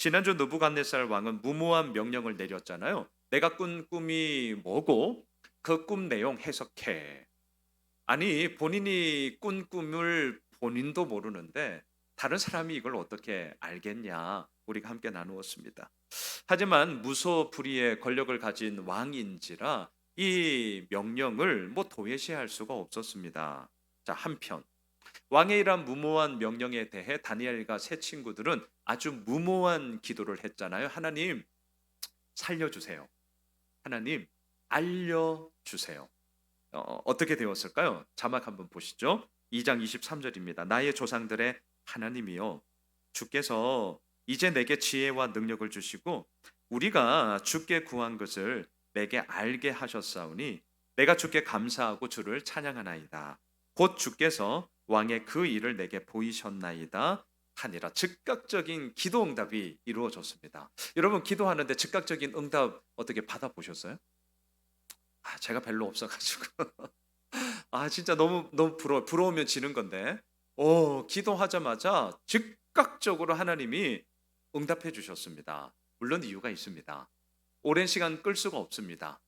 지난주 느부갓네살 왕은 무모한 명령을 내렸잖아요. 내가 꾼 꿈이 뭐고 그 꿈 내용 해석해. 아니, 본인이 꾼 꿈을 본인도 모르는데 다른 사람이 이걸 어떻게 알겠냐? 우리가 함께 나누었습니다. 하지만 무소불위의 권력을 가진 왕인지라 이 명령을 도외시할 수가 없었습니다. 자, 한편 왕의 이런 무모한 명령에 대해 다니엘과 세 친구들은 아주 무모한 기도를 했잖아요. 하나님, 살려주세요. 하나님, 알려주세요. 어떻게 되었을까요? 자막 한번 보시죠. 2장 23절입니다. 나의 조상들의 하나님이여, 주께서 이제 내게 지혜와 능력을 주시고 우리가 주께 구한 것을 내게 알게 하셨사오니 내가 주께 감사하고 주를 찬양하나이다. 곧 주께서 왕의 그 일을 내게 보이셨나이다 하니라. 즉각적인 기도 응답이 이루어졌습니다. 여러분, 기도하는데 즉각적인 응답 어떻게 받아보셨어요? 제가 별로 없어가지고 진짜 너무 부러우면 지는 건데, 기도하자마자 즉각적으로 하나님이 응답해 주셨습니다. 물론 이유가 있습니다. 오랜 시간 끌 수가 없습니다.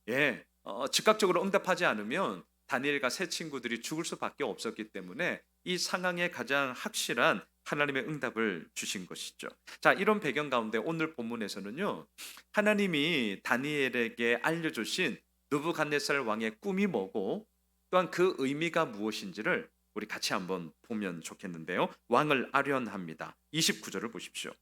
예, 즉각적으로 응답하지 않으면 다니엘과 세 친구들이 죽을 수밖에 없었기 때문에 이 상황에 가장 확실한 하나님의 응답을 주신 것이죠. 자, 이런 배경 가운데 오늘 본문에서는요, 하나님이 다니엘에게 알려주신 느부갓네살 왕의 꿈이 뭐고 또한 그 의미가 무엇인지를 우리 같이 한번 보면 좋겠는데요. 왕을 아련합니다. 29절을 보십시오.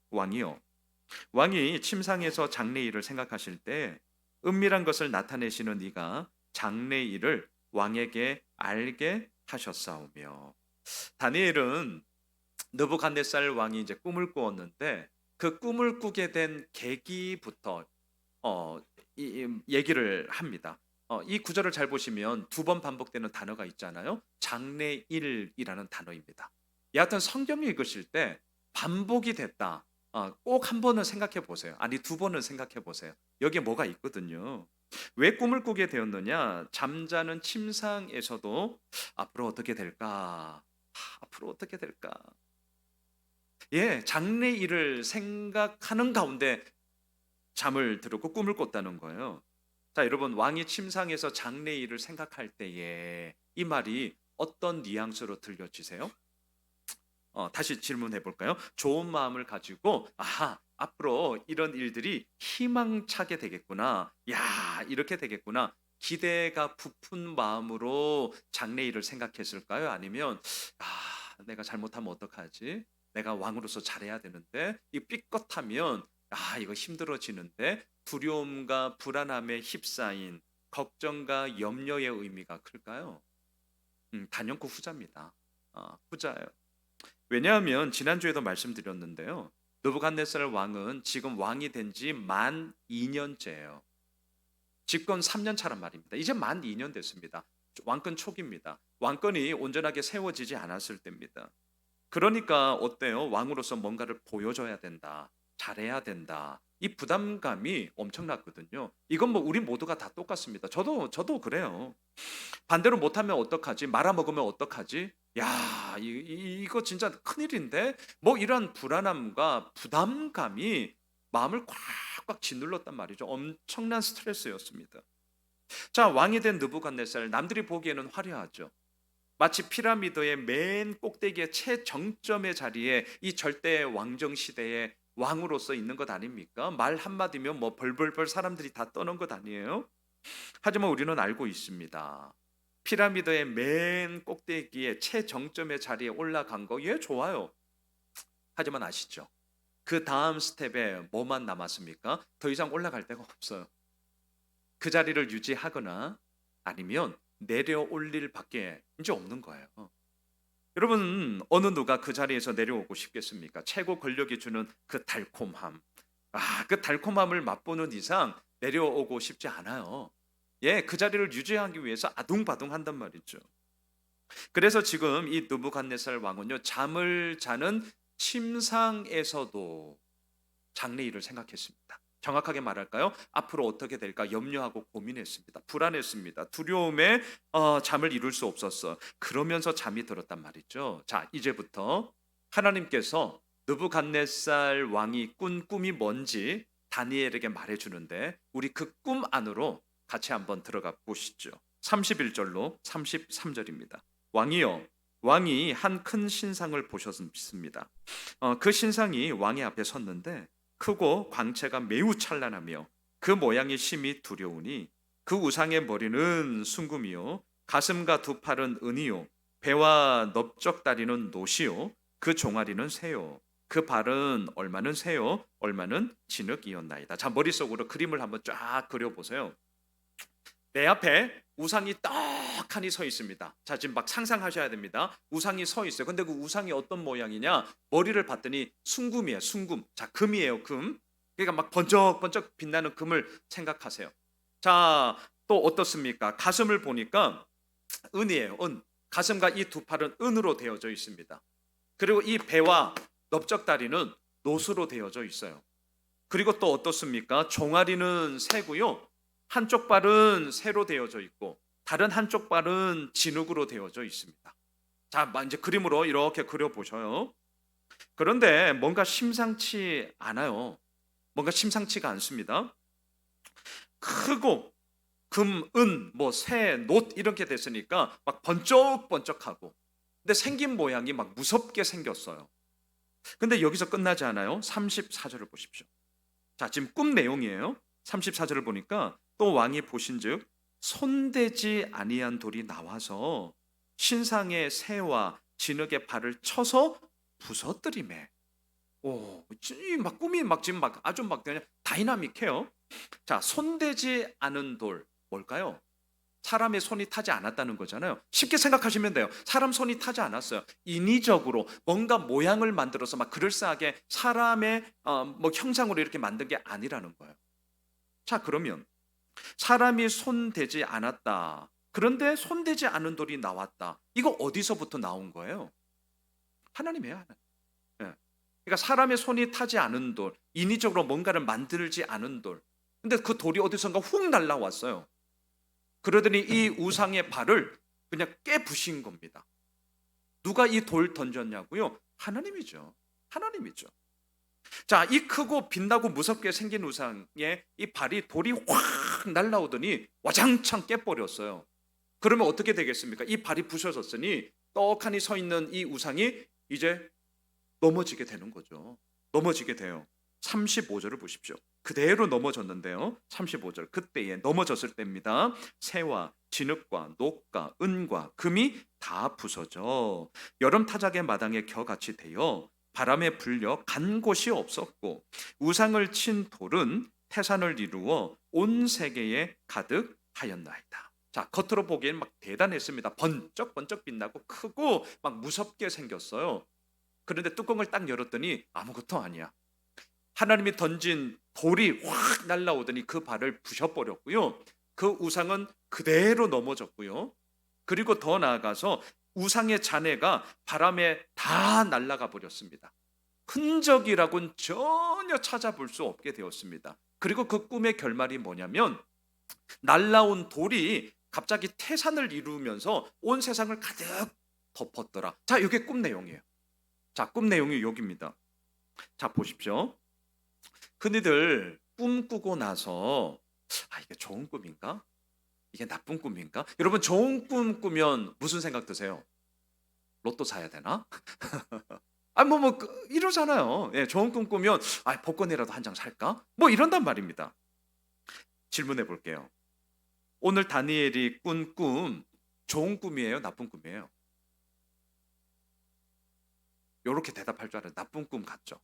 왕이 침상에서 장래일을 생각하실 때 은밀한 것을 나타내시는 이가 장래일을 왕에게 알게 하셨사오며. 다니엘은 느부갓네살 왕이 이제 꿈을 꾸었는데 그 꿈을 꾸게 된 계기부터 얘기를 합니다. 이 구절을 잘 보시면 두 번 반복되는 단어가 있잖아요. 장래일이라는 단어입니다. 여하튼 성경을 읽으실 때 반복이 됐다. 꼭 한 번은 생각해 보세요. 아니, 두 번은 생각해 보세요. 여기에 뭐가 있거든요. 왜 꿈을 꾸게 되었느냐? 잠자는 침상에서도 앞으로 어떻게 될까? 앞으로 어떻게 될까? 예, 장래일을 생각하는 가운데 잠을 들었고 꿈을 꿨다는 거예요. 자, 여러분, 왕이 침상에서 장래일을 생각할 때에 이 말이 어떤 뉘앙스로 들려지세요? 다시 질문해 볼까요? 좋은 마음을 가지고 앞으로 이런 일들이 희망차게 되겠구나. 야, 이렇게 되겠구나. 기대가 부푼 마음으로 장래일을 생각했을까요? 아니면 내가 잘못하면 어떡하지? 내가 왕으로서 잘해야 되는데 이 삐끗하면 이거 힘들어지는데 두려움과 불안함에 휩싸인 걱정과 염려의 의미가 클까요? 단연코 후자입니다. 후자예요. 왜냐하면 지난주에도 말씀드렸는데요. 느부갓네살 왕은 지금 왕이 된 지 만 2년째예요. 집권 3년 차란 말입니다. 이제 만 2년 됐습니다. 왕권 초기입니다. 왕권이 온전하게 세워지지 않았을 때입니다. 그러니까 어때요? 왕으로서 뭔가를 보여줘야 된다. 잘해야 된다. 이 부담감이 엄청났거든요. 이건 우리 모두가 다 똑같습니다. 저도 그래요. 반대로 못하면 어떡하지? 말아먹으면 어떡하지? 야, 이거 진짜 큰일인데? 이런 불안함과 부담감이 마음을 꽉꽉 짓눌렀단 말이죠. 엄청난 스트레스였습니다. 자, 왕이 된 느부갓네살, 남들이 보기에는 화려하죠. 마치 피라미드의 맨 꼭대기의 최정점의 자리에 이 절대 왕정 시대의 왕으로서 있는 것 아닙니까? 말 한마디면 벌벌벌 사람들이 다 떠는 것 아니에요? 하지만 우리는 알고 있습니다. 피라미드의 맨 꼭대기에 최정점의 자리에 올라간 거, 예, 좋아요. 하지만 아시죠? 그 다음 스텝에 뭐만 남았습니까? 더 이상 올라갈 데가 없어요. 그 자리를 유지하거나 아니면 내려올릴 밖에 이제 없는 거예요. 여러분, 어느 누가 그 자리에서 내려오고 싶겠습니까? 최고 권력이 주는 그 달콤함. 그 달콤함을 맛보는 이상 내려오고 싶지 않아요. 예, 그 자리를 유지하기 위해서 아둥바둥 한단 말이죠. 그래서 지금 이 느부갓네살 왕은요, 잠을 자는 침상에서도 장래일을 생각했습니다. 정확하게 말할까요? 앞으로 어떻게 될까 염려하고 고민했습니다. 불안했습니다. 두려움에 잠을 이룰 수 없었어. 그러면서 잠이 들었단 말이죠. 자, 이제부터 하나님께서 느부갓네살 왕이 꾼 꿈이 뭔지 다니엘에게 말해주는데 우리 그 꿈 안으로 같이 한번 들어가 보시죠. 31절로 33절입니다. 왕이요, 왕이 한 큰 신상을 보셨습니다. 그 신상이 왕의 앞에 섰는데 크고 광채가 매우 찬란하며 그 모양이 심히 두려우니 그 우상의 머리는 순금이요, 가슴과 두 팔은 은이요, 배와 넓적다리는 노시요, 그 종아리는 새요, 그 발은 얼마는 새요, 얼마는 진흙이었나이다. 자, 머릿속으로 그림을 한번 쫙 그려보세요. 내 앞에 우상이 떡하니 서 있습니다. 자, 지금 막 상상하셔야 됩니다. 우상이 서 있어요. 근데 그 우상이 어떤 모양이냐? 머리를 봤더니 순금이에요. 순금. 자, 금이에요. 금. 그러니까 막 번쩍번쩍 빛나는 금을 생각하세요. 자, 또 어떻습니까? 가슴을 보니까 은이에요. 은. 가슴과 이 두 팔은 은으로 되어져 있습니다. 그리고 이 배와 넓적다리는 노수로 되어져 있어요. 그리고 또 어떻습니까? 종아리는 새고요. 한쪽 발은 새로 되어져 있고 다른 한쪽 발은 진흙으로 되어져 있습니다. 자, 이제 그림으로 이렇게 그려보셔요. 그런데 뭔가 심상치 않아요. 뭔가 심상치가 않습니다. 크고 금, 은, 뭐 새, 놋 이렇게 됐으니까 막 번쩍번쩍하고 근데 생긴 모양이 막 무섭게 생겼어요. 근데 여기서 끝나지 않아요. 34절을 보십시오. 자, 지금 꿈 내용이에요. 34절을 보니까 또 왕이 보신즉 손대지 아니한 돌이 나와서 신상의 새와 진흙의 발을 쳐서 부서뜨리매. 오, 막 꿈이 막 지금 막 아주 막 그냥 다이나믹해요. 자, 손대지 않은 돌 뭘까요? 사람의 손이 타지 않았다는 거잖아요. 쉽게 생각하시면 돼요. 사람 손이 타지 않았어요. 인위적으로 뭔가 모양을 만들어서 막 그럴싸하게 사람의 뭐 형상으로 이렇게 만든 게 아니라는 거예요. 자, 그러면 사람이 손대지 않았다. 그런데 손대지 않은 돌이 나왔다. 이거 어디서부터 나온 거예요? 하나님이에요, 하나님. 예. 그러니까 사람의 손이 타지 않은 돌, 인위적으로 뭔가를 만들지 않은 돌. 근데 그 돌이 어디선가 훅 날라왔어요. 그러더니 이 우상의 발을 그냥 깨부신 겁니다. 누가 이 돌 던졌냐고요? 하나님이죠. 하나님이죠. 자, 이 크고 빛나고 무섭게 생긴 우상의 이 발이 돌이 확 날라오더니 와장창 깨버렸어요. 그러면 어떻게 되겠습니까? 이 발이 부셔졌으니 떡하니 서 있는 이 우상이 이제 넘어지게 되는 거죠. 넘어지게 돼요. 35절을 보십시오. 그대로 넘어졌는데요. 35절 그때에 넘어졌을 때입니다. 새와 진흙과 녹과 은과 금이 다 부서져 여름 타작의 마당에 겨같이 되어 바람에 불려 간 곳이 없었고 우상을 친 돌은 태산을 이루어 온 세계에 가득하였나이다. 자, 겉으로 보기엔 막 대단했습니다. 번쩍번쩍 빛나고 크고 막 무섭게 생겼어요. 그런데 뚜껑을 딱 열었더니 아무것도 아니야. 하나님이 던진 돌이 확 날라오더니 그 발을 부셔버렸고요. 그 우상은 그대로 넘어졌고요. 그리고 더 나아가서 우상의 잔해가 바람에 다 날아가 버렸습니다. 흔적이라고는 전혀 찾아볼 수 없게 되었습니다. 그리고 그 꿈의 결말이 뭐냐면 날라온 돌이 갑자기 태산을 이루면서 온 세상을 가득 덮었더라. 자, 이게 꿈 내용이에요. 자, 꿈 내용이 여기입니다. 자, 보십시오. 흔히들 꿈 꾸고 나서 이게 좋은 꿈인가? 이게 나쁜 꿈인가? 여러분, 좋은 꿈 꾸면 무슨 생각 드세요? 로또 사야 되나? 이러잖아요. 예, 좋은 꿈 꾸면 복권이라도 한 장 살까? 뭐 이런단 말입니다. 질문해 볼게요. 오늘 다니엘이 꾼 꿈 좋은 꿈이에요? 나쁜 꿈이에요? 이렇게 대답할 줄 알아요. 나쁜 꿈 같죠?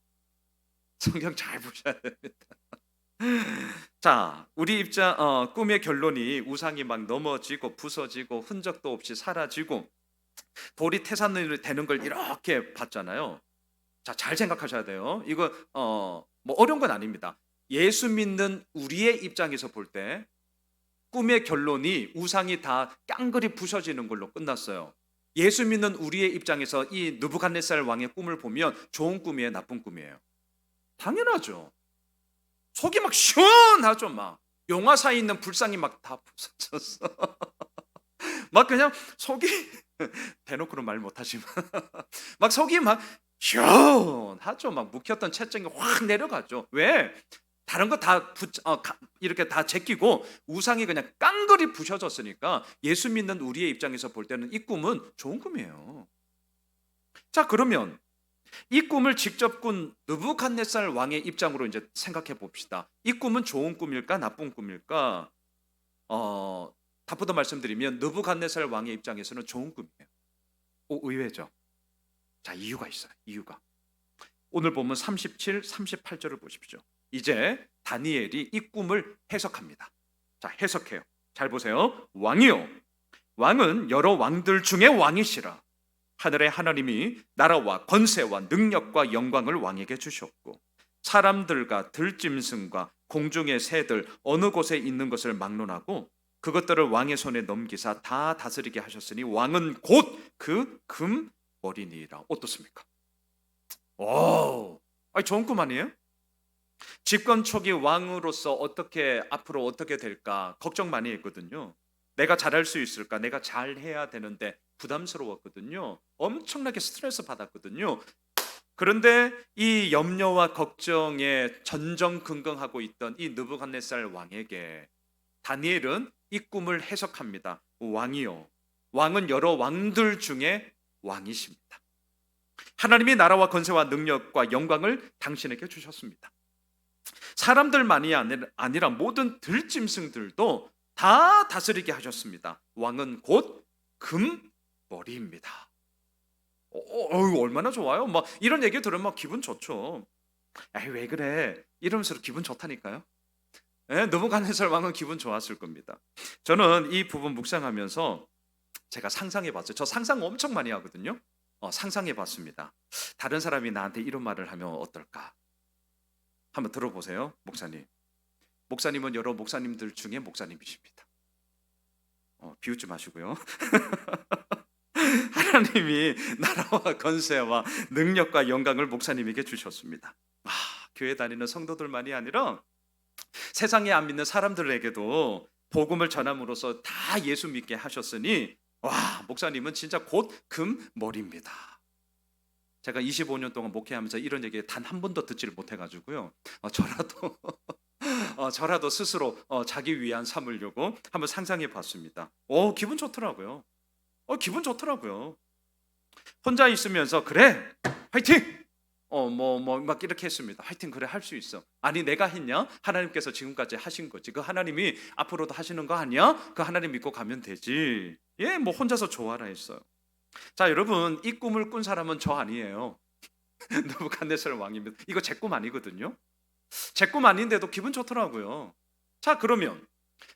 성경 잘 보셔야 됩니다. 자, 우리 꿈의 결론이 우상이 막 넘어지고 부서지고 흔적도 없이 사라지고 돌이 태산이 되는 걸 이렇게 봤잖아요. 자, 잘 생각하셔야 돼요. 이거 뭐 어려운 건 아닙니다. 예수 믿는 우리의 입장에서 볼 때 꿈의 결론이 우상이 다 깡그리 부서지는 걸로 끝났어요. 예수 믿는 우리의 입장에서 이 느부갓네살 왕의 꿈을 보면 좋은 꿈이에요, 나쁜 꿈이에요? 당연하죠. 속이 막 시원하죠. 막 용화사에 있는 불상이 막 다 부서졌어. 막 그냥 속이 대놓고는 말 못하지만 막 속이 막 시원하죠. 막 묵혔던 채증이 확 내려가죠. 왜? 다른 거 다 이렇게 다 제끼고 우상이 그냥 깡그리 부셔졌으니까 예수 믿는 우리의 입장에서 볼 때는 이 꿈은 좋은 꿈이에요. 자, 그러면 이 꿈을 직접 꾼 느부갓네살 왕의 입장으로 이제 생각해 봅시다. 이 꿈은 좋은 꿈일까 나쁜 꿈일까? 답부터 말씀드리면 느부갓네살 왕의 입장에서는 좋은 꿈이에요. 의외죠. 자, 이유가 있어요. 이유가. 오늘 보면 37, 38절을 보십시오. 이제 다니엘이 이 꿈을 해석합니다. 자, 해석해요. 잘 보세요. 왕이요, 왕은 여러 왕들 중에 왕이시라. 하늘의 하나님이 나라와 권세와 능력과 영광을 왕에게 주셨고 사람들과 들짐승과 공중의 새들 어느 곳에 있는 것을 막론하고 그것들을 왕의 손에 넘기사 다 다스리게 하셨으니 왕은 곧 그 금머리니라. 어떻습니까? 좋은 꿈 아니에요? 집권 초기 왕으로서 앞으로 어떻게 될까 걱정 많이 했거든요. 내가 잘할 수 있을까? 내가 잘해야 되는데 부담스러웠거든요. 엄청나게 스트레스 받았거든요. 그런데 이 염려와 걱정에 전전긍긍하고 있던 이 느부갓네살 왕에게 다니엘은 이 꿈을 해석합니다. 왕이요, 왕은 여러 왕들 중에 왕이십니다. 하나님이 나라와 권세와 능력과 영광을 당신에게 주셨습니다. 사람들만이 아니라 모든 들짐승들도 다 다스리게 하셨습니다. 왕은 곧 금머리입니다. 얼마나 좋아요. 막 이런 얘기 들으면 기분 좋죠. 왜 그래? 이러면서 기분 좋다니까요. 느부갓네살 왕은 기분 좋았을 겁니다. 저는 이 부분 묵상하면서 제가 상상해봤어요. 저 상상 엄청 많이 하거든요. 상상해봤습니다. 다른 사람이 나한테 이런 말을 하면 어떨까? 한번 들어보세요. 목사님은 여러 목사님들 중에 목사님이십니다. 비웃지 마시고요. 하나님이 나라와 권세와 능력과 영광을 목사님에게 주셨습니다. 교회 다니는 성도들만이 아니라 세상에 안 믿는 사람들에게도 복음을 전함으로써 다 예수 믿게 하셨으니 목사님은 진짜 곧 금머리입니다. 제가 25년 동안 목회하면서 이런 얘기 단 한 번도 듣지를 못해가지고요. 저라도 스스로 자기 위안 삼으려고 한번 상상해 봤습니다. 기분 좋더라고요. 기분 좋더라고요. 혼자 있으면서 그래 화이팅! 막 이렇게 했습니다. 화이팅, 그래, 할 수 있어. 아니 내가 했냐? 하나님께서 지금까지 하신 거지. 그 하나님이 앞으로도 하시는 거 아니야? 그 하나님 믿고 가면 되지. 혼자서 좋아라 했어요. 자, 여러분, 이 꿈을 꾼 사람은 저 아니에요. 느부갓네살 왕입니다. 이거 제 꿈 아니거든요. 제 꿈 아닌데도 기분 좋더라고요. 자, 그러면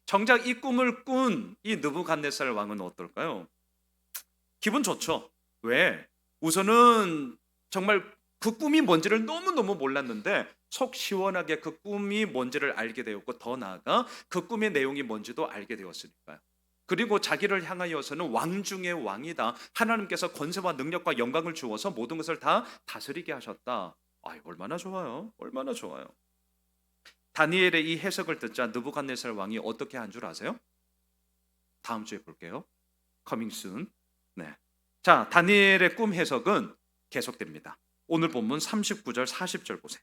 정작 이 꿈을 꾼 이 느부갓네살 왕은 어떨까요? 기분 좋죠. 왜? 우선은 정말 그 꿈이 뭔지를 너무너무 몰랐는데 속 시원하게 그 꿈이 뭔지를 알게 되었고, 더 나아가 그 꿈의 내용이 뭔지도 알게 되었으니까요. 그리고 자기를 향하여서는 왕 중의 왕이다. 하나님께서 권세와 능력과 영광을 주어서 모든 것을 다 다스리게 하셨다. 얼마나 좋아요. 얼마나 좋아요. 다니엘의 이 해석을 듣자 느부갓네살 왕이 어떻게 한 줄 아세요? 다음 주에 볼게요. Coming soon. 네. 자, 다니엘의 꿈 해석은 계속됩니다. 오늘 본문 39절 40절 보세요.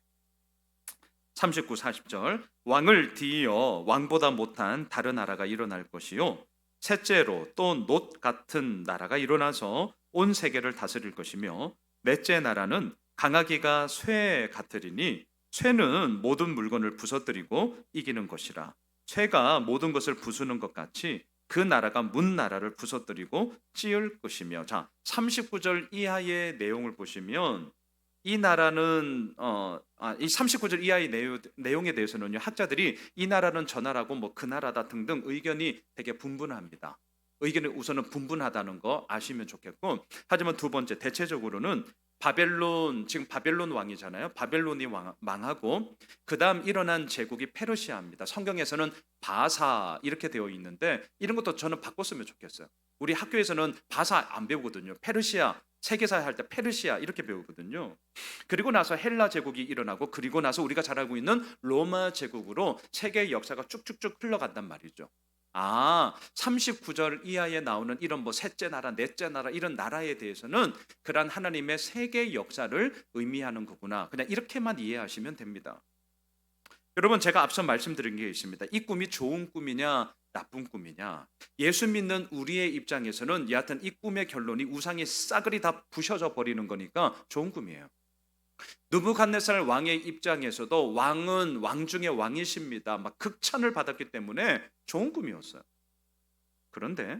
39, 40절. 왕을 뒤이어 왕보다 못한 다른 나라가 일어날 것이요, 셋째로 또 놋 같은 나라가 일어나서 온 세계를 다스릴 것이며, 넷째 나라는 강아기가 쇠 같으리니 쇠는 모든 물건을 부서뜨리고 이기는 것이라. 쇠가 모든 것을 부수는 것 같이 그 나라가 문 나라를 부서뜨리고 찌을 것이며. 자, 39절 이하의 내용을 보시면 이 나라는 이 39절 이하의 내용에 대해서는요, 학자들이 이 나라는 저 나라고 그 나라다 등등 의견이 되게 분분합니다. 의견이 우선은 분분하다는 거 아시면 좋겠고, 하지만 두 번째, 대체적으로는 지금 바벨론 왕이잖아요. 바벨론이 망하고 그 다음 일어난 제국이 페르시아입니다. 성경에서는 바사 이렇게 되어 있는데 이런 것도 저는 바꿨으면 좋겠어요. 우리 학교에서는 바사 안 배우거든요. 페르시아, 세계사 할 때 페르시아 이렇게 배우거든요. 그리고 나서 헬라 제국이 일어나고, 그리고 나서 우리가 잘 알고 있는 로마 제국으로 세계의 역사가 쭉쭉쭉 흘러간단 말이죠. 아, 39절 이하에 나오는 이런 뭐 셋째 나라, 넷째 나라 이런 나라에 대해서는 그러한 하나님의 세계 역사를 의미하는 거구나. 그냥 이렇게만 이해하시면 됩니다. 여러분, 제가 앞서 말씀드린 게 있습니다. 이 꿈이 좋은 꿈이냐 나쁜 꿈이냐. 예수 믿는 우리의 입장에서는 여하튼 이 꿈의 결론이 우상이 싸그리 다 부셔져 버리는 거니까 좋은 꿈이에요. 느부갓네살 왕의 입장에서도 왕은 왕 중의 왕이십니다. 막 극찬을 받았기 때문에 좋은 꿈이었어요. 그런데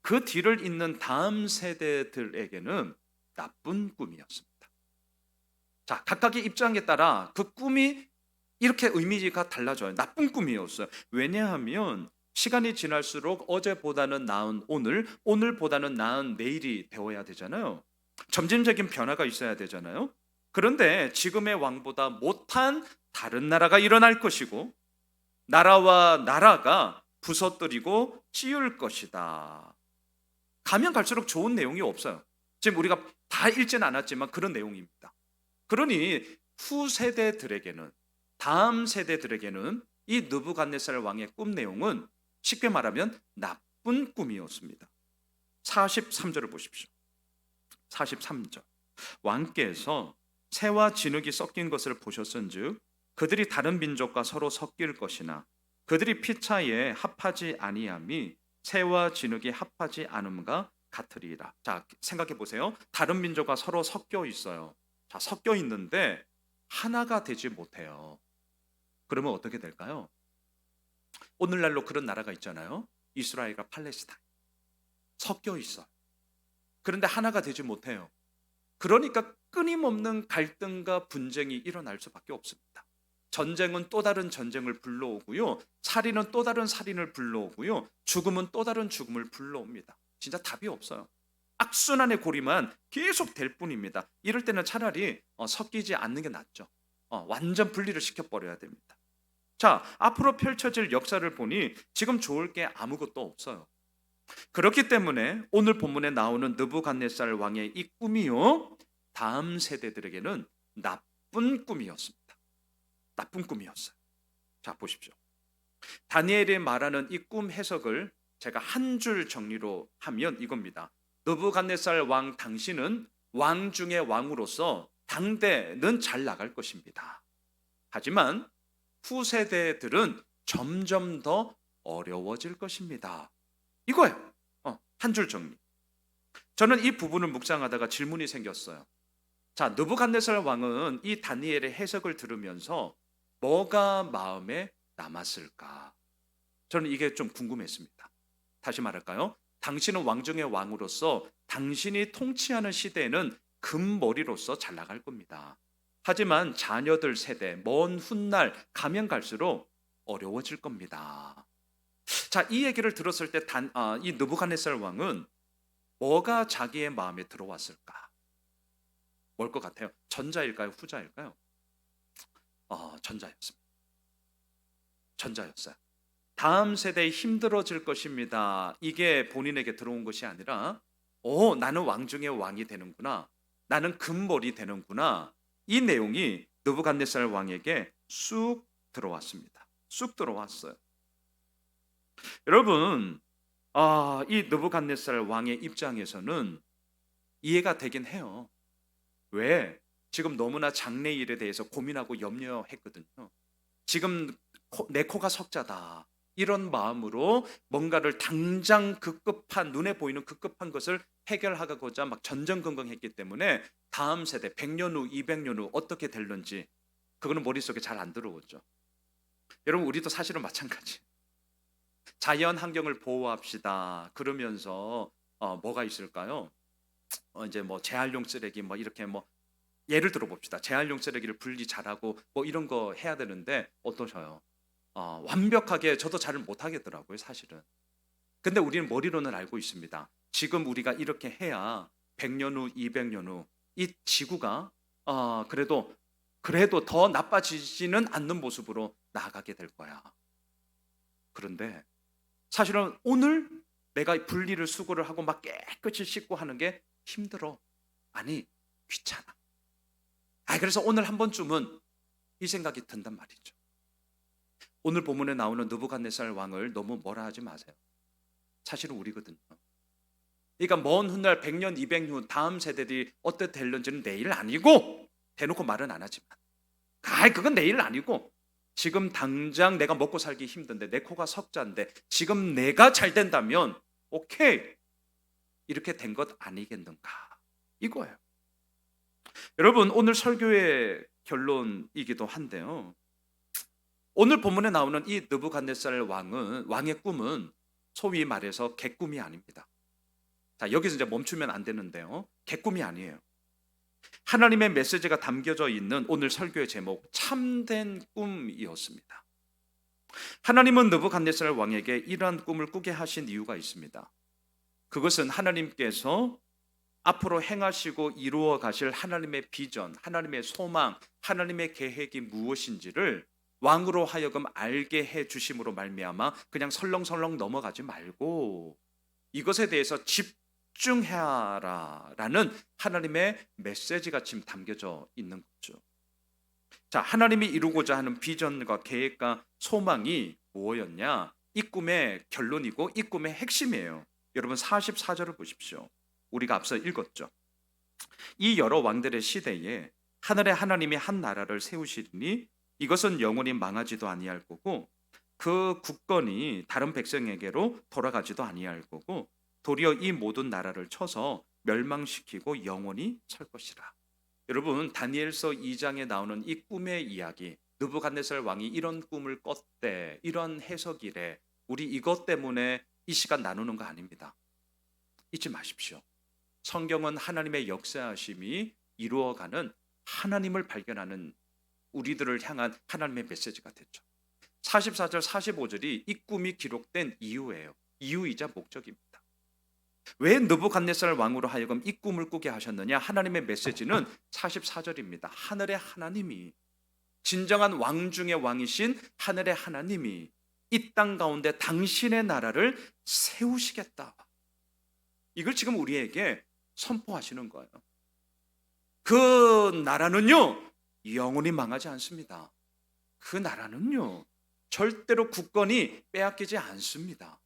그 뒤를 잇는 다음 세대들에게는 나쁜 꿈이었습니다. 자, 각각의 입장에 따라 그 꿈이 이렇게 의미가 달라져요. 나쁜 꿈이었어요. 왜냐하면 시간이 지날수록 어제보다는 나은 오늘, 오늘보다는 나은 내일이 되어야 되잖아요. 점진적인 변화가 있어야 되잖아요. 그런데 지금의 왕보다 못한 다른 나라가 일어날 것이고 나라와 나라가 부서뜨리고 찌을 것이다. 가면 갈수록 좋은 내용이 없어요. 지금 우리가 다 읽지는 않았지만 그런 내용입니다. 그러니 후세대들에게는, 다음 세대들에게는 이 느부갓네살 왕의 꿈 내용은 쉽게 말하면 나쁜 꿈이었습니다. 43절을 보십시오. 43절. 왕께서 새와 진흙이 섞인 것을 보셨은즉 그들이 다른 민족과 서로 섞일 것이나 그들이 피차에 합하지 아니함이 새와 진흙이 합하지 않음과 같으리라. 자, 생각해 보세요. 다른 민족과 서로 섞여 있어요. 자, 섞여 있는데 하나가 되지 못해요. 그러면 어떻게 될까요? 오늘날로 그런 나라가 있잖아요. 이스라엘과 팔레스타인. 섞여 있어. 그런데 하나가 되지 못해요. 그러니까 끊임없는 갈등과 분쟁이 일어날 수밖에 없습니다. 전쟁은 또 다른 전쟁을 불러오고요. 살인은 또 다른 살인을 불러오고요. 죽음은 또 다른 죽음을 불러옵니다. 진짜 답이 없어요. 악순환의 고리만 계속 될 뿐입니다. 이럴 때는 차라리 섞이지 않는 게 낫죠. 완전 분리를 시켜버려야 됩니다. 자, 앞으로 펼쳐질 역사를 보니 지금 좋을 게 아무것도 없어요. 그렇기 때문에 오늘 본문에 나오는 느부갓네살 왕의 이 꿈이요, 다음 세대들에게는 나쁜 꿈이었습니다. 나쁜 꿈이었어요. 자, 보십시오. 다니엘이 말하는 이 꿈 해석을 제가 한 줄 정리로 하면 이겁니다. 느부갓네살 왕 당신은 왕 중의 왕으로서 당대는 잘 나갈 것입니다. 하지만 후세대들은 점점 더 어려워질 것입니다. 이거예요. 한 줄 정리. 저는 이 부분을 묵상하다가 질문이 생겼어요. 자, 느부갓네살 왕은 이 다니엘의 해석을 들으면서 뭐가 마음에 남았을까? 저는 이게 좀 궁금했습니다. 다시 말할까요? 당신은 왕 중의 왕으로서 당신이 통치하는 시대에는 금머리로서 잘 나갈 겁니다. 하지만 자녀들 세대, 먼 훗날 가면 갈수록 어려워질 겁니다. 자, 이 얘기를 들었을 때 이 느부갓네살 왕은 뭐가 자기의 마음에 들어왔을까? 뭘 것 같아요? 전자일까요? 후자일까요? 전자였습니다. 전자였어요. 다음 세대에 힘들어질 것입니다. 이게 본인에게 들어온 것이 아니라 나는 왕 중의 왕이 되는구나. 나는 금벌이 되는구나. 이 내용이 느부갓네살 왕에게 쑥 들어왔습니다. 쑥 들어왔어요. 여러분, 이 느부갓네살 왕의 입장에서는 이해가 되긴 해요. 왜? 지금 너무나 장래일에 대해서 고민하고 염려했거든요. 지금 내 코가 석자다. 이런 마음으로 뭔가를 당장 급급한, 눈에 보이는 급급한 것을 해결하고자 막 전전긍긍했기 때문에 다음 세대 100년 후, 200년 후 어떻게 될런지 그거는 머릿속에 잘 안 들어오죠. 여러분, 우리도 사실은 마찬가지. 자연 환경을 보호합시다. 그러면서 뭐가 있을까요? 이제 뭐 재활용 쓰레기 뭐 이렇게 뭐 예를 들어 봅시다. 재활용 쓰레기를 분리 잘하고 뭐 이런 거 해야 되는데 어떠셔요? 완벽하게 저도 잘 못하겠더라고요, 사실은. 근데 우리는 머리로는 알고 있습니다. 지금 우리가 이렇게 해야 100년 후, 200년 후 이 지구가 그래도 더 나빠지지는 않는 모습으로 나아가게 될 거야. 그런데 사실은 오늘 내가 분리를 수거를 하고 막 깨끗이 씻고 하는 게 힘들어. 아니, 귀찮아. 그래서 오늘 한 번쯤은 이 생각이 든단 말이죠. 오늘 본문에 나오는 느부갓네살 왕을 너무 뭐라 하지 마세요. 사실은 우리거든요. 그러니까 먼 훗날 100년, 200년 후 다음 세대들이 어떻게 될는지는 내일 아니고, 대놓고 말은 안 하지만, 그건 내일 아니고 지금 당장 내가 먹고 살기 힘든데, 내 코가 석자인데 지금 내가 잘 된다면 오케이, 이렇게 된 것 아니겠는가, 이거예요. 여러분, 오늘 설교의 결론이기도 한데요, 오늘 본문에 나오는 이 느부갓네살 왕의 꿈은 소위 말해서 개꿈이 아닙니다. 자, 여기서 이제 멈추면 안 되는데요, 개꿈이 아니에요. 하나님의 메시지가 담겨져 있는 오늘 설교의 제목, 참된 꿈이었습니다. 하나님은 느부갓네살 왕에게 이러한 꿈을 꾸게 하신 이유가 있습니다. 그것은 하나님께서 앞으로 행하시고 이루어 가실 하나님의 비전, 하나님의 소망, 하나님의 계획이 무엇인지를 왕으로 하여금 알게 해 주심으로 말미암아 그냥 설렁설렁 넘어가지 말고 이것에 대해서 집중해라라는 하나님의 메시지가 지금 담겨져 있는 거죠. 자, 하나님이 이루고자 하는 비전과 계획과 소망이 뭐였냐? 이 꿈의 결론이고 이 꿈의 핵심이에요. 여러분, 44절을 보십시오. 우리가 앞서 읽었죠. 이 여러 왕들의 시대에 하늘의 하나님이 한 나라를 세우시리니 이것은 영원히 망하지도 아니할 거고 그 국권이 다른 백성에게로 돌아가지도 아니할 거고 도리어 이 모든 나라를 쳐서 멸망시키고 영원히 설 것이라. 여러분, 다니엘서 2장에 나오는 이 꿈의 이야기, 느부갓네살 왕이 이런 꿈을 꿨대, 이런 해석이래, 우리 이것 때문에 이 시간 나누는 거 아닙니다. 잊지 마십시오. 성경은 하나님의 역사하심이 이루어가는 하나님을 발견하는 우리들을 향한 하나님의 메시지가 됐죠. 44절 45절이 이 꿈이 기록된 이유예요. 이유이자 목적입니다. 왜 느부갓네살 왕으로 하여금 이 꿈을 꾸게 하셨느냐? 하나님의 메시지는 44절입니다. 하늘의 하나님이, 진정한 왕 중의 왕이신 하늘의 하나님이 이 땅 가운데 당신의 나라를 세우시겠다. 이걸 지금 우리에게 선포하시는 거예요. 그 나라는요, 영원히 망하지 않습니다. 그 나라는요, 절대로 국권이 빼앗기지 않습니다.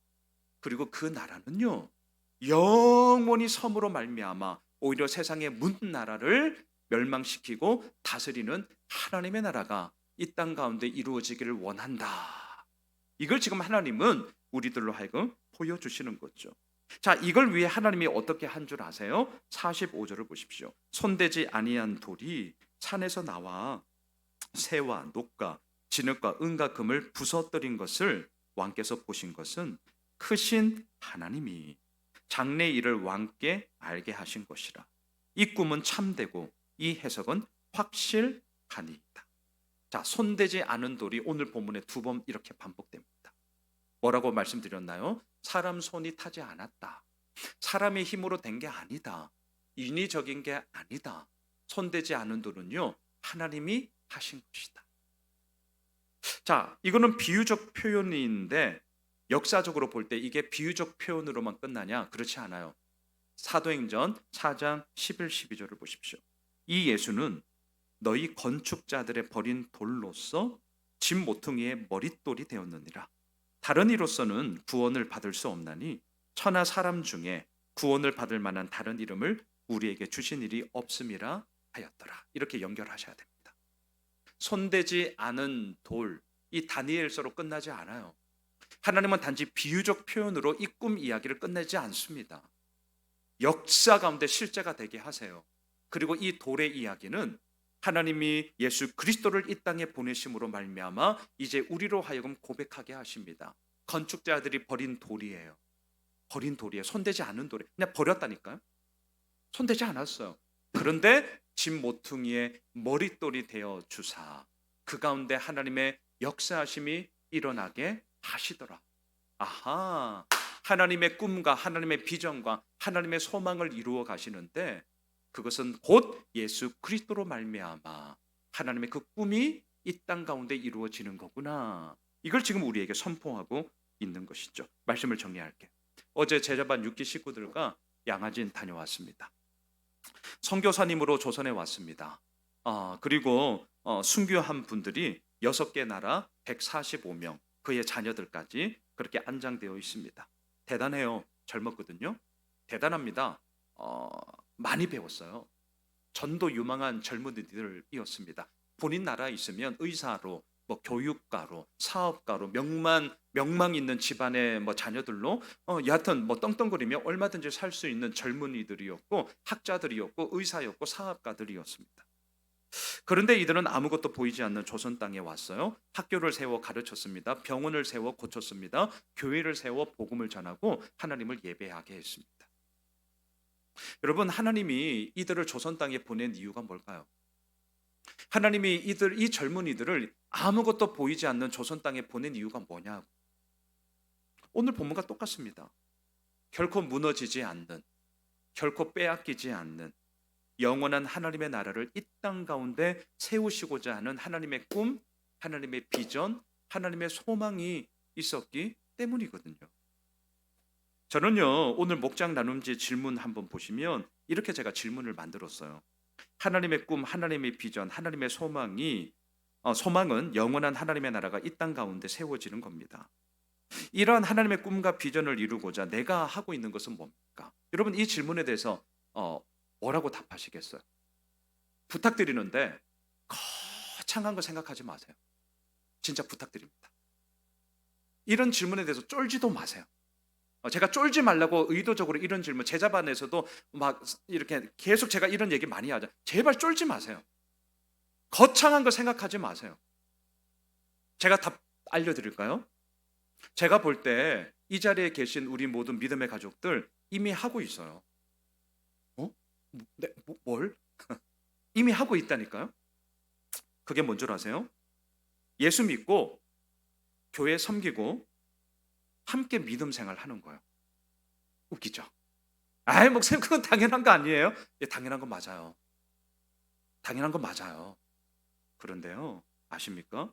그리고 그 나라는요, 영원히 섬으로 말미암아 오히려 세상의 문나라를 멸망시키고 다스리는 하나님의 나라가 이 땅 가운데 이루어지기를 원한다. 이걸 지금 하나님은 우리들로 하여금 보여주시는 거죠. 자, 이걸 위해 하나님이 어떻게 한 줄 아세요? 45절을 보십시오. 손대지 아니한 돌이 산에서 나와 새와 녹과 진흙과 은과 금을 부서뜨린 것을 왕께서 보신 것은 크신 하나님이 장래 일을 왕께 알게 하신 것이라. 이 꿈은 참되고 이 해석은 확실하니이다. 자, 손대지 않은 돌이 오늘 본문에 두 번 이렇게 반복됩니다. 뭐라고 말씀드렸나요? 사람 손이 타지 않았다. 사람의 힘으로 된 게 아니다. 인위적인 게 아니다. 손대지 않은 돌은요, 하나님이 하신 것이다. 자, 이거는 비유적 표현인데 역사적으로 볼 때 이게 비유적 표현으로만 끝나냐? 그렇지 않아요. 사도행전 4장 11, 12절을 보십시오. 이 예수는 너희 건축자들의 버린 돌로서 집 모퉁이의 머릿돌이 되었느니라. 다른 이로서는 구원을 받을 수 없나니 천하 사람 중에 구원을 받을 만한 다른 이름을 우리에게 주신 일이 없음이라 하였더라. 이렇게 연결하셔야 됩니다. 손대지 않은 돌, 이 다니엘서로 끝나지 않아요. 하나님은 단지 비유적 표현으로 이 꿈 이야기를 끝내지 않습니다. 역사 가운데 실제가 되게 하세요. 그리고 이 돌의 이야기는 하나님이 예수 그리스도를 이 땅에 보내심으로 말미암아 이제 우리로 하여금 고백하게 하십니다. 건축자들이 버린 돌이에요. 버린 돌이에요. 손대지 않은 돌이에요. 그냥 버렸다니까요. 손대지 않았어요. 그런데 집 모퉁이의 머릿돌이 되어 주사 그 가운데 하나님의 역사하심이 일어나게 하시더라. 아하, 하나님의 꿈과 하나님의 비전과 하나님의 소망을 이루어 가시는데 그것은 곧 예수 그리스도로 말미암아 하나님의 그 꿈이 이 땅 가운데 이루어지는 거구나. 이걸 지금 우리에게 선포하고 있는 것이죠. 말씀을 정리할게요. 어제 제자반 6기 식구들과 양화진 다녀왔습니다. 선교사님으로 조선에 왔습니다. 그리고 순교한 분들이 6개 나라 145명, 그의 자녀들까지 그렇게 안장되어 있습니다. 대단해요. 젊었거든요. 대단합니다. 많이 배웠어요. 전도 유망한 젊은이들이었습니다. 본인 나라에 있으면 의사로, 뭐 교육가로, 사업가로, 명망 있는 집안의 뭐 자녀들로 여하튼 뭐 떵떵거리며 얼마든지 살 수 있는 젊은이들이었고, 학자들이었고, 의사였고, 사업가들이었습니다. 그런데 이들은 아무것도 보이지 않는 조선 땅에 왔어요. 학교를 세워 가르쳤습니다. 병원을 세워 고쳤습니다. 교회를 세워 복음을 전하고 하나님을 예배하게 했습니다. 여러분, 하나님이 이들을 조선 땅에 보낸 이유가 뭘까요? 하나님이 이 젊은이들을 아무것도 보이지 않는 조선 땅에 보낸 이유가 뭐냐고. 오늘 본문과 똑같습니다. 결코 무너지지 않는, 결코 빼앗기지 않는 영원한 하나님의 나라를 이 땅 가운데 세우시고자 하는 하나님의 꿈, 하나님의 비전, 하나님의 소망이 있었기 때문이거든요. 저는요, 오늘 목장 나눔지 질문 한번 보시면 이렇게 제가 질문을 만들었어요. 하나님의 꿈, 하나님의 비전, 하나님의 소망은 영원한 하나님의 나라가 이 땅 가운데 세워지는 겁니다. 이러한 하나님의 꿈과 비전을 이루고자 내가 하고 있는 것은 뭡니까? 여러분, 이 질문에 대해서 뭐라고 답하시겠어요? 부탁드리는데 거창한 거 생각하지 마세요. 진짜 부탁드립니다. 이런 질문에 대해서 쫄지도 마세요. 제가 쫄지 말라고 의도적으로 이런 질문, 제자반에서도 막 이렇게 계속 제가 이런 얘기 많이 하죠. 제발 쫄지 마세요. 거창한 거 생각하지 마세요. 제가 답 알려드릴까요? 제가 볼 때 이 자리에 계신 우리 모든 믿음의 가족들 이미 하고 있어요. 네, 뭘? 이미 하고 있다니까요. 그게 뭔 줄 아세요? 예수 믿고 교회 섬기고 함께 믿음 생활 하는 거예요. 웃기죠? 목사님, 그건 당연한 거 아니에요? 예, 당연한 건 맞아요. 당연한 건 맞아요. 그런데요, 아십니까?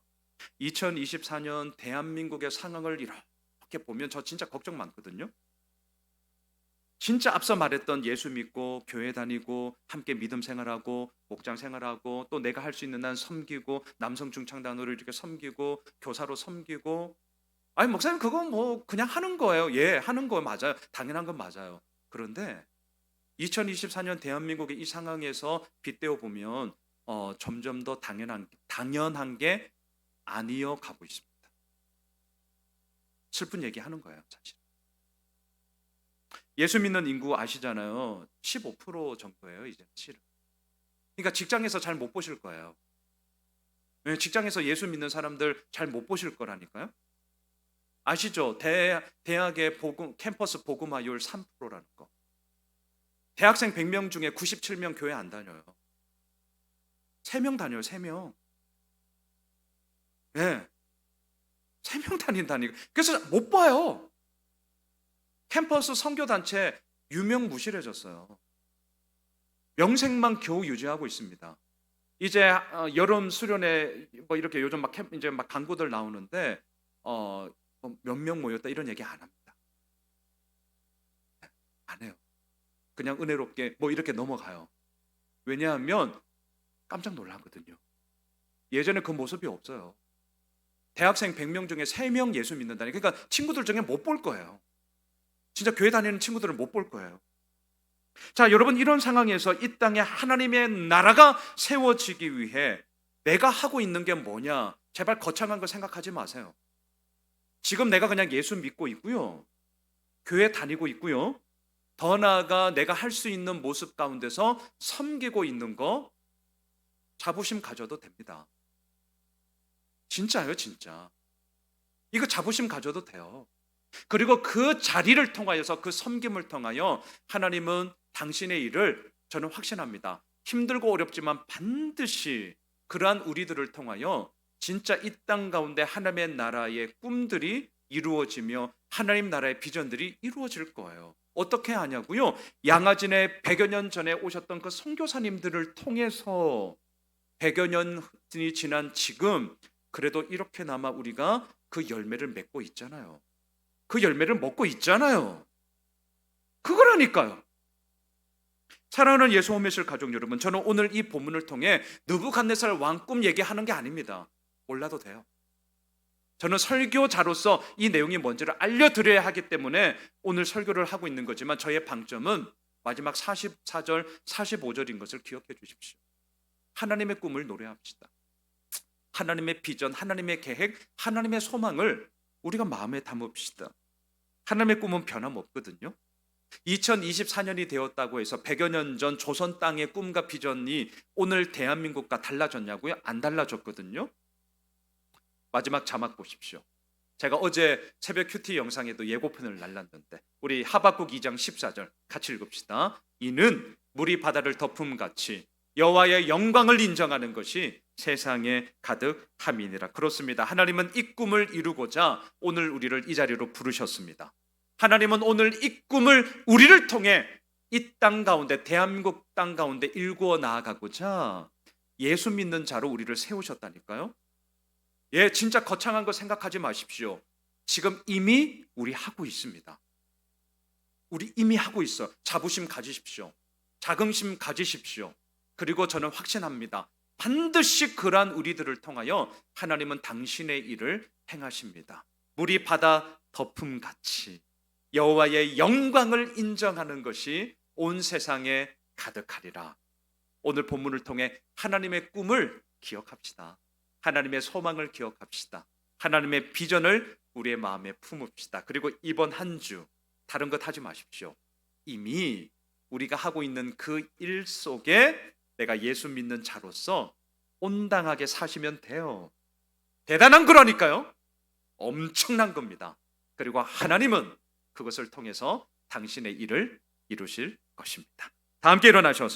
2024년 대한민국의 상황을 이렇게 보면 저 진짜 걱정 많거든요. 진짜 앞서 말했던 예수 믿고 교회 다니고 함께 믿음 생활하고 목장 생활하고 또 내가 할 수 있는 한 섬기고 남성 중창단으로 이렇게 섬기고 교사로 섬기고, 목사님 그건 뭐 그냥 하는 거예요. 예, 하는 거 맞아요. 당연한 건 맞아요. 그런데 2024년 대한민국의 이 상황에서 빗대어 보면 점점 더 당연한 게 아니어 가고 있습니다. 슬픈 얘기 하는 거예요, 사실. 예수 믿는 인구 아시잖아요. 15% 정도예요, 이제 실은. 그러니까 직장에서 잘 못 보실 거예요. 직장에서 예수 믿는 사람들 잘 못 보실 거라니까요. 아시죠? 대학의 캠퍼스 복음화율 3%라는 거. 대학생 100명 중에 97명 교회 안 다녀요. 3명 다녀요, 3명. 네. 3명 다닌다니까. 그래서 못 봐요. 캠퍼스 선교단체 유명무실해졌어요. 명색만 겨우 유지하고 있습니다. 이제 여름 수련회 뭐 이렇게 요즘 이제 막 광고들 나오는데 몇 명 모였다 이런 얘기 안 합니다. 안 해요. 그냥 은혜롭게 뭐 이렇게 넘어가요. 왜냐하면 깜짝 놀라거든요. 예전에 그 모습이 없어요. 대학생 100명 중에 3명 예수 믿는다니. 그러니까 친구들 중에 못 볼 거예요. 진짜 교회 다니는 친구들은 못 볼 거예요. 자, 여러분, 이런 상황에서 이 땅에 하나님의 나라가 세워지기 위해 내가 하고 있는 게 뭐냐? 제발 거창한 거 생각하지 마세요. 지금 내가 그냥 예수 믿고 있고요. 교회 다니고 있고요. 더 나아가 내가 할 수 있는 모습 가운데서 섬기고 있는 거 자부심 가져도 됩니다. 진짜요, 진짜. 이거 자부심 가져도 돼요. 그리고 그 자리를 통하여서 그 섬김을 통하여 하나님은 당신의 일을, 저는 확신합니다. 힘들고 어렵지만 반드시 그러한 우리들을 통하여 진짜 이 땅 가운데 하나님의 나라의 꿈들이 이루어지며 하나님 나라의 비전들이 이루어질 거예요. 어떻게 하냐고요? 양아진의 100여 년 전에 오셨던 그 선교사님들을 통해서 100여 년이 지난 지금 그래도 이렇게나마 우리가 그 열매를 맺고 있잖아요. 그 열매를 먹고 있잖아요. 그거라니까요. 사랑하는 예수 호메실 가족 여러분, 저는 오늘 이 본문을 통해 느부갓네살 왕 꿈 얘기하는 게 아닙니다. 몰라도 돼요. 저는 설교자로서 이 내용이 뭔지를 알려드려야 하기 때문에 오늘 설교를 하고 있는 거지만, 저의 방점은 마지막 44절, 45절인 것을 기억해 주십시오. 하나님의 꿈을 노래합시다. 하나님의 비전, 하나님의 계획, 하나님의 소망을 우리가 마음에 담읍시다. 하나님의 꿈은 변함없거든요. 2024년이 되었다고 해서 100여 년 전 조선 땅의 꿈과 비전이 오늘 대한민국과 달라졌냐고요? 안 달라졌거든요. 마지막 자막 보십시오. 제가 어제 새벽 큐티 영상에도 예고편을 날랐는데, 우리 하박국 2장 14절 같이 읽읍시다. 이는 물이 바다를 덮음같이 여호와의 영광을 인정하는 것이 세상에 가득함이니라. 그렇습니다. 하나님은 이 꿈을 이루고자 오늘 우리를 이 자리로 부르셨습니다. 하나님은 오늘 이 꿈을 우리를 통해 이 땅 가운데, 대한민국 땅 가운데 일구어 나아가고자 예수 믿는 자로 우리를 세우셨다니까요. 예, 진짜 거창한 거 생각하지 마십시오. 지금 이미 우리 하고 있습니다. 우리 이미 하고 있어. 자부심 가지십시오. 자긍심 가지십시오. 그리고 저는 확신합니다. 반드시 그러한 우리들을 통하여 하나님은 당신의 일을 행하십니다. 물이 바다 덮음같이 여호와의 영광을 인정하는 것이 온 세상에 가득하리라. 오늘 본문을 통해 하나님의 꿈을 기억합시다. 하나님의 소망을 기억합시다. 하나님의 비전을 우리의 마음에 품읍시다. 그리고 이번 한 주 다른 것 하지 마십시오. 이미 우리가 하고 있는 그 일 속에 내가 예수 믿는 자로서 온당하게 사시면 돼요. 대단한 거라니까요. 엄청난 겁니다. 그리고 하나님은 그것을 통해서 당신의 일을 이루실 것입니다. 다 함께 일어나셔서